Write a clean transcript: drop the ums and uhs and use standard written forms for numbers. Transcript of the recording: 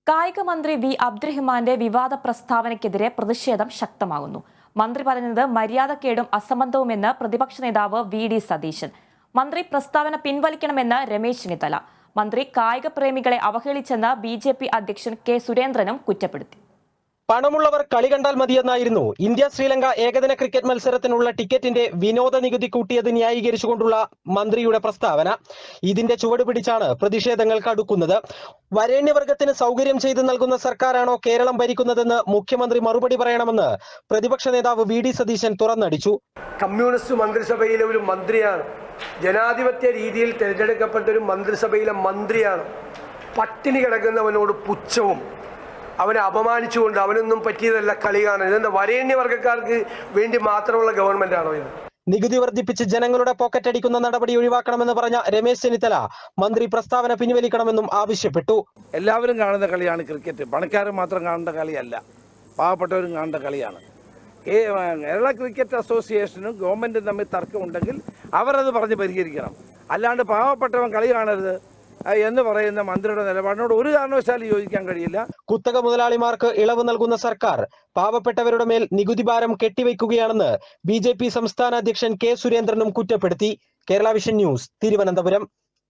കായിക മന്ത്രി വി അബ്ദുറഹിമാന്റെ വിവാദ പ്രസ്താവനയ്ക്കെതിരെ പ്രതിഷേധം ശക്തമാകുന്നു. മന്ത്രി പറഞ്ഞത് മര്യാദക്കേടും അസംബന്ധവുമെന്ന് പ്രതിപക്ഷ നേതാവ് വി.ഡി. സതീശൻ. മന്ത്രി പ്രസ്താവന പിൻവലിക്കണമെന്ന് രമേശ് ചെന്നിത്തല. മന്ത്രി കായിക പ്രേമികളെ അവഹേളിച്ചെന്ന് ബി.ജെ.പി. അധ്യക്ഷൻ കെ. സുരേന്ദ്രനും കുറ്റപ്പെടുത്തി. പണമുള്ളവർ കളി കണ്ടാൽ മതിയെന്നായിരുന്നു ഇന്ത്യ ശ്രീലങ്ക ഏകദിന ക്രിക്കറ്റ് മത്സരത്തിനുള്ള ടിക്കറ്റിന്റെ വിനോദ നികുതി കൂട്ടിയത് ന്യായീകരിച്ചുകൊണ്ടുള്ള മന്ത്രിയുടെ പ്രസ്താവന. ഇതിന്റെ ചുവട് പിടിച്ചാണ് പ്രതിഷേധങ്ങൾ കടുക്കുന്നത്. വരേണ്യവർഗത്തിന് സൗകര്യം ചെയ്തു നൽകുന്ന സർക്കാരാണോ കേരളം ഭരിക്കുന്നതെന്ന് മുഖ്യമന്ത്രി മറുപടി പറയണമെന്ന് പ്രതിപക്ഷ നേതാവ് വി.ഡി. സതീശൻ തുറന്നടിച്ചു. കമ്മ്യൂണിസ്റ്റ് മന്ത്രിസഭയിലെ ഒരു മന്ത്രിയാണ്, ജനാധിപത്യ രീതിയിൽ തിരഞ്ഞെടുക്കപ്പെട്ട ഒരു മന്ത്രിസഭയിലെ മന്ത്രിയാണ്. പട്ടിണി കിടക്കുന്നവനോട് പുച്ഛവും അവനെ അപമാനിച്ചുകൊണ്ട് അവനൊന്നും പറ്റിയതല്ല കളി കാണാൻ. ഇതെന്താ വരേണ്യവർഗക്കാർക്ക് വേണ്ടി മാത്രമുള്ള ഗവൺമെന്റ് ആണോ ഇത്? നികുതി വർദ്ധിപ്പിച്ച് ജനങ്ങളുടെ പോക്കറ്റ് അടിക്കുന്ന നടപടി ഒഴിവാക്കണമെന്ന് പറഞ്ഞ രമേശ് ചെന്നിത്തല മന്ത്രി പ്രസ്താവന പിൻവലിക്കണമെന്നും ആവശ്യപ്പെട്ടു. എല്ലാവരും കാണുന്ന കളിയാണ് ക്രിക്കറ്റ്. പണക്കാർ മാത്രം കാണേണ്ട കളിയല്ല, പാവപ്പെട്ടവരും കാണേണ്ട കളിയാണ്. കേരള ക്രിക്കറ്റ് അസോസിയേഷനും ഗവൺമെന്റും തമ്മിൽ തർക്കമുണ്ടെങ്കിൽ അവരത് പറഞ്ഞ് പരിഹരിക്കണം. അല്ലാണ്ട് പാവപ്പെട്ടവൻ കളി കാണരുത് എന്ന് പറയുന്ന മന്ത്രിയുടെ നിലപാടിനോട് ഒരു കാരണവശാലും യോജിക്കാൻ കഴിയില്ല. കുത്തക മുതലാളിമാർക്ക് ഇളവ് നൽകുന്ന സർക്കാർ പാവപ്പെട്ടവരുടെ മേൽ നികുതി ഭാരം കെട്ടിവെക്കുകയാണെന്ന് ബി.ജെ.പി. സംസ്ഥാന അധ്യക്ഷൻ കെ. സുരേന്ദ്രനും കുറ്റപ്പെടുത്തി. Kerala vision news, Thiruvananthapuram.